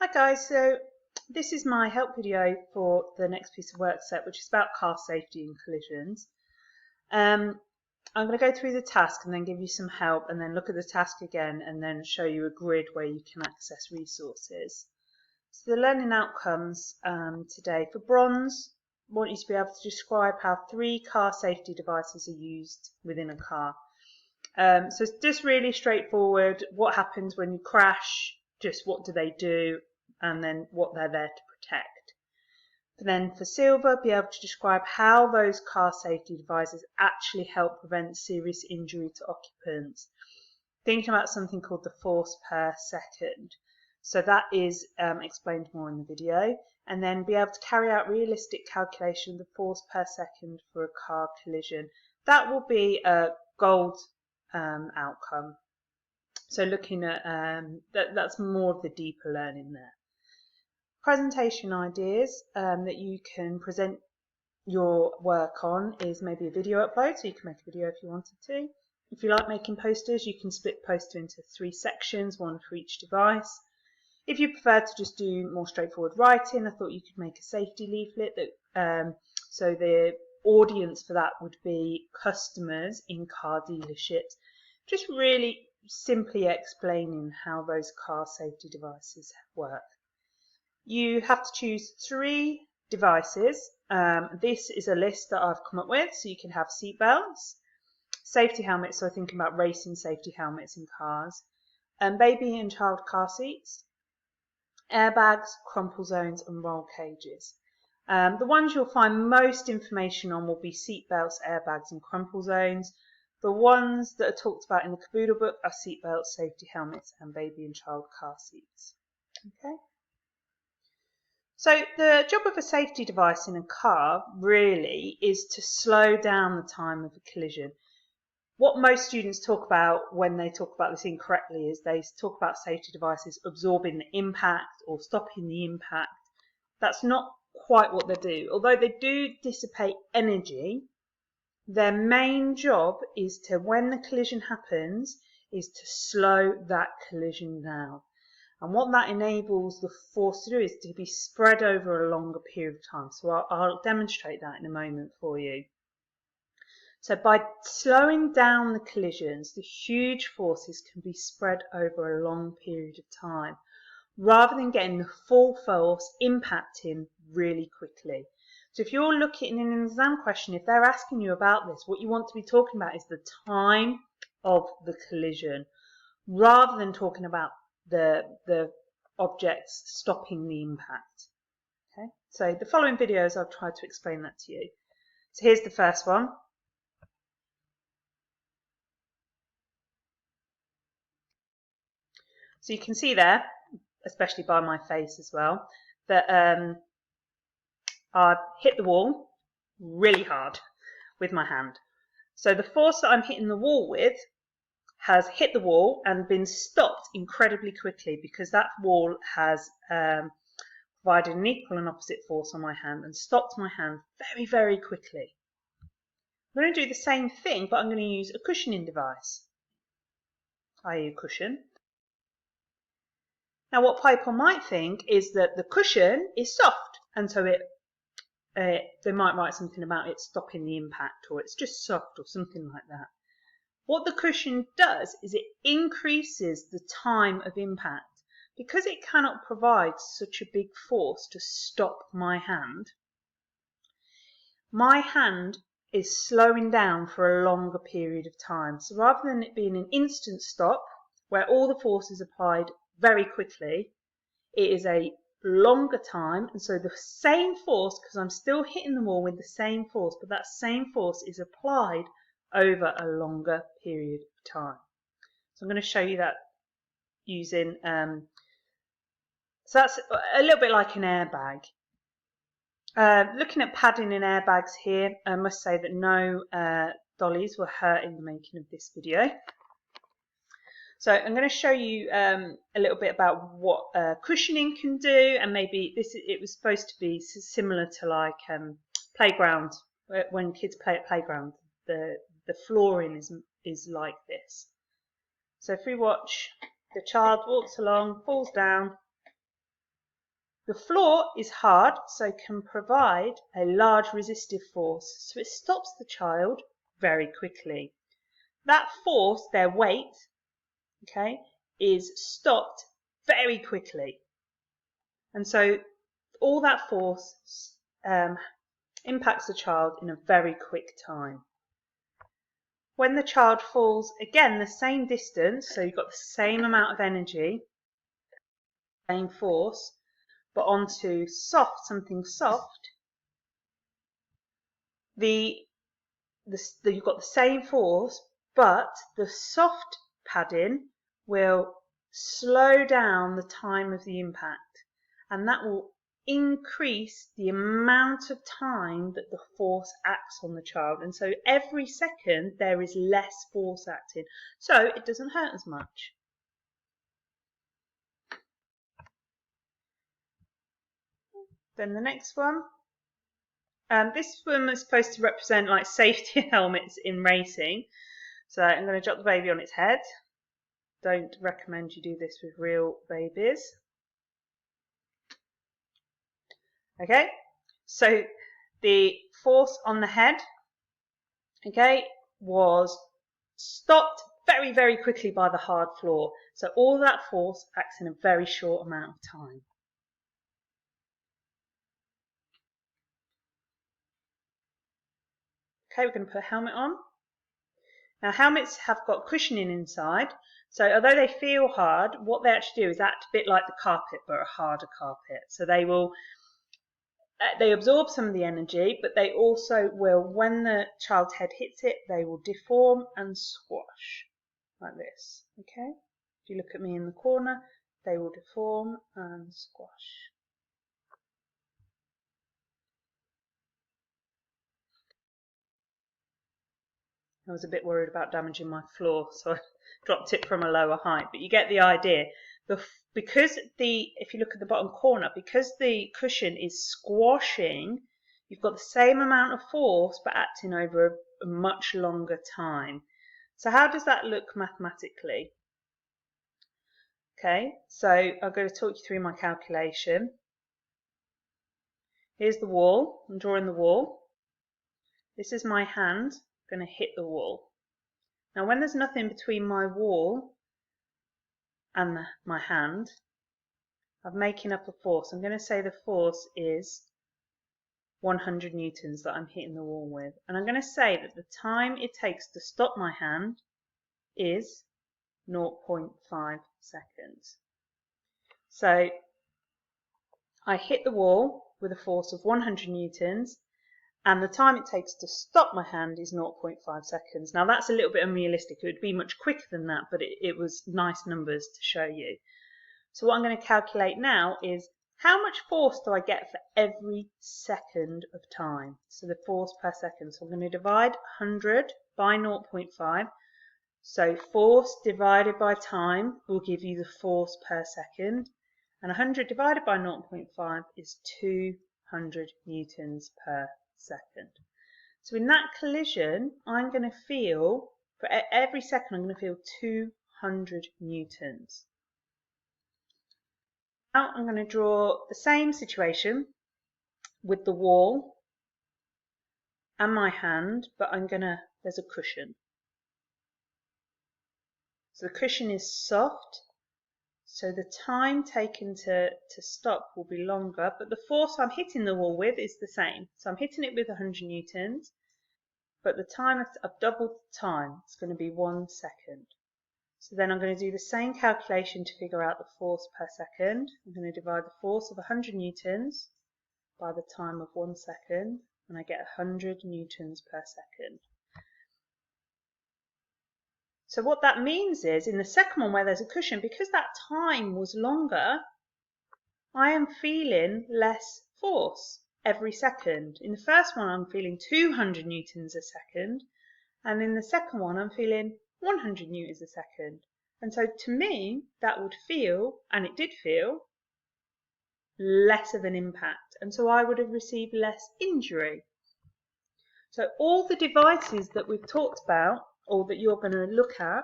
Hi guys, so this is my help video for the next piece of work set, which is about car safety and collisions. I'm going to go through the task and then give you some help and then look at the task again and then show you a grid where you can access resources. So the learning outcomes today for bronze, I want you to be able to describe how 3 car safety devices are used within a car. So it's just really straightforward. What happens when you crash? Just what do they do? And then what they're there to protect. But then for silver, be able to describe how those car safety devices actually help prevent serious injury to occupants. Thinking about something called the force per second. So that is explained more in the video. And then be able to carry out realistic calculation of the force per second for a car collision. That will be a gold outcome. So looking at that's more of the deeper learning there. Presentation ideas that you can present your work on is maybe a video upload, so you can make a video if you wanted to. If you like making posters, you can split poster into 3 sections, 1 for each device. If you prefer to just do more straightforward writing, I thought you could make a safety leaflet that so the audience for that would be customers in car dealerships, just really simply explaining how those car safety devices work. You have to choose 3 devices. This is a list that I've come up with, so you can have seat belts, safety helmets, so thinking about racing safety helmets in cars, baby and child car seats, airbags, crumple zones and roll cages. The ones you'll find most information on will be seat belts, airbags and crumple zones. The ones that are talked about in the Caboodle book are seat belts, safety helmets and baby and child car seats. Okay. So the job of a safety device in a car really is to slow down the time of a collision. What most students talk about when they talk about this incorrectly is they talk about safety devices absorbing the impact or stopping the impact. That's not quite what they do. Although they do dissipate energy, their main job is to, when the collision happens, is to slow that collision down. And what that enables the force to do is to be spread over a longer period of time. So I'll demonstrate that in a moment for you. So by slowing down the collisions, the huge forces can be spread over a long period of time, rather than getting the full force impacting really quickly. So if you're looking in an exam question, if they're asking you about this, what you want to be talking about is the time of the collision, rather than talking about the objects stopping the impact. Okay, so the following videos I've tried to explain that to you. So here's the first one. So you can see there, especially by my face as well, that I've hit the wall really hard with my hand. So the force that I'm hitting the wall with has hit the wall and been stopped incredibly quickly, because that wall has provided an equal and opposite force on my hand and stopped my hand very, very quickly. I'm going to do the same thing, but I'm going to use a cushioning device, i.e. a cushion. Now what people might think is that the cushion is soft, and so they might write something about it stopping the impact, or it's just soft or something like that. What the cushion does is it increases the time of impact. Because it cannot provide such a big force to stop my hand is slowing down for a longer period of time. So rather than it being an instant stop where all the force is applied very quickly, it is a longer time, and so the same force, because I'm still hitting the wall with the same force, but that same force is applied over a longer period of time. So I'm going to show you that using so that's a little bit like an airbag. Looking at padding in airbags here, I must say that no dollies were hurt in the making of this video. So I'm going to show you a little bit about what cushioning can do, and maybe it was supposed to be similar to like playground, when kids play at playground, the flooring is like this. So if we watch, the child walks along, falls down, The floor is hard, so can provide a large resistive force, so it stops the child very quickly. That force, their weight, okay, is stopped very quickly. And so all that force impacts the child in a very quick time. When the child falls, again, the same distance, so you've got the same amount of energy, same force, but onto something soft, you've got the same force, but the soft padding will slow down the time of the impact, and that will increase the amount of time that the force acts on the child. And so every second there is less force acting, so it doesn't hurt as much. Then the next one. This one is supposed to represent like safety helmets in racing. So I'm going to drop the baby on its head. Don't recommend you do this with real babies. Okay, so the force on the head, okay, was stopped very, very quickly by the hard floor. So all that force acts in a very short amount of time. Okay, we're going to put a helmet on. Now helmets have got cushioning inside, so although they feel hard, what they actually do is act a bit like the carpet, but a harder carpet. So they absorb some of the energy, but they also will, when the child's head hits it, they will deform and squash, like this, okay? If you look at me in the corner, they will deform and squash. I was a bit worried about damaging my floor, so I dropped it from a lower height, but you get the idea. If you look at the bottom corner, because the cushion is squashing, you've got the same amount of force but acting over a much longer time. So how does that look mathematically? Okay, so I'm going to talk you through my calculation. Here's the wall. I'm drawing the wall. This is my hand going to hit the wall. Now when there's nothing between my wall and my hand, I'm making up a force. I'm going to say the force is 100 newtons that I'm hitting the wall with. And I'm going to say that the time it takes to stop my hand is 0.5 seconds. So I hit the wall with a force of 100 newtons, and the time it takes to stop my hand is 0.5 seconds. Now that's a little bit unrealistic. It would be much quicker than that, but it was nice numbers to show you. So what I'm going to calculate now is how much force do I get for every second of time? So the force per second. So I'm going to divide 100 by 0.5. So force divided by time will give you the force per second. And 100 divided by 0.5 is 200 newtons per second. So in that collision, I'm going to feel, for every second, I'm going to feel 200 newtons. Now I'm going to draw the same situation with the wall and my hand, but there's a cushion. So the cushion is soft, so the time taken to stop will be longer, but the force I'm hitting the wall with is the same. So I'm hitting it with 100 newtons, but the time, I've doubled the time, it's going to be 1 second. So then I'm going to do the same calculation to figure out the force per second. I'm going to divide the force of 100 newtons by the time of 1 second, and I get 100 newtons per second. So what that means is, in the second one where there's a cushion, because that time was longer, I am feeling less force every second. In the first one I'm feeling 200 newtons a second, and in the second one I'm feeling 100 newtons a second. And so to me that would feel, and it did feel, less of an impact, and so I would have received less injury. So all the devices that we've talked about, or that you're going to look at,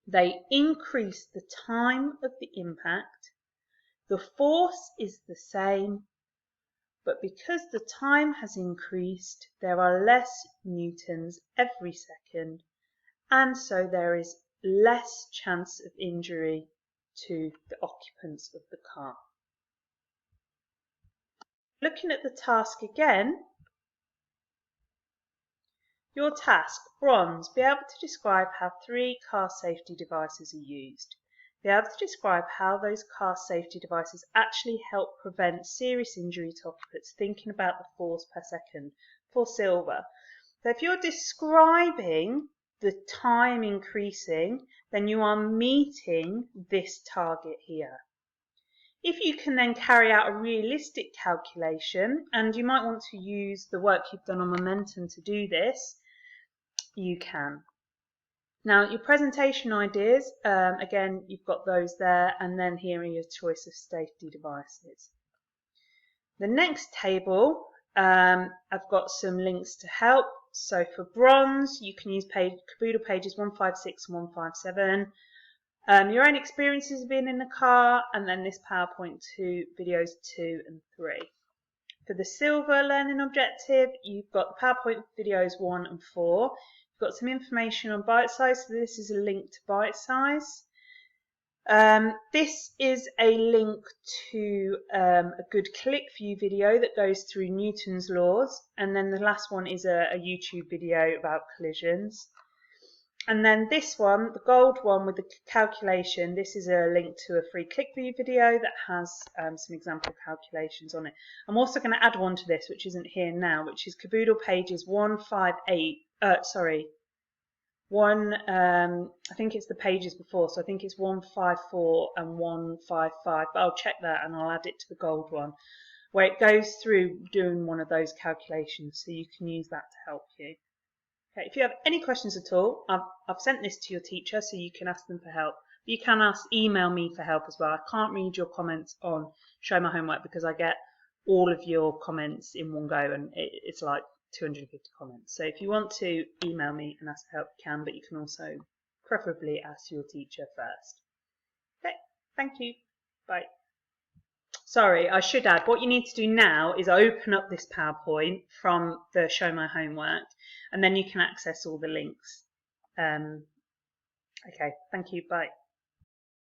they increase the time of the impact, The force is the same, but because the time has increased, there are less newtons every second, and so there is less chance of injury to the occupants of the car. Looking at the task again, your task, bronze, be able to describe how 3 car safety devices are used. Be able to describe how those car safety devices actually help prevent serious injury to occupants, thinking about the force per second. For silver, so if you're describing the time increasing, then you are meeting this target here. If you can then carry out a realistic calculation, and you might want to use the work you've done on momentum to do this, you can. Now your presentation ideas, again you've got those there, and then here are your choice of safety devices. The next table, I've got some links to help. So for bronze, you can use Caboodle pages 156 and 157. Your own experiences of being in the car, and then this PowerPoint 2, videos 2 and 3. For the silver learning objective, you've got the PowerPoint videos 1 and 4. You've got some information on Bite Size, so this is a link to Bite Size. This is a link to a good ClickView video that goes through Newton's laws, and then the last one is a YouTube video about collisions. And then this one, the gold one with the calculation, this is a link to a free ClickView video that has some example calculations on it. I'm also going to add one to this, which isn't here now, which is Caboodle pages 158, I think it's the pages before, so I think it's 154 and 155, but I'll check that and I'll add it to the gold one, where it goes through doing one of those calculations, so you can use that to help you. Okay, if you have any questions at all, I've sent this to your teacher so you can ask them for help. But you can email me for help as well. I can't read your comments on Show My Homework because I get all of your comments in one go, and it's like 250 comments. So if you want to email me and ask for help, you can, but you can also preferably ask your teacher first. Okay, thank you. Bye. Sorry, I should add, what you need to do now is open up this PowerPoint from the Show My Homework, and then you can access all the links. Okay, thank you, bye.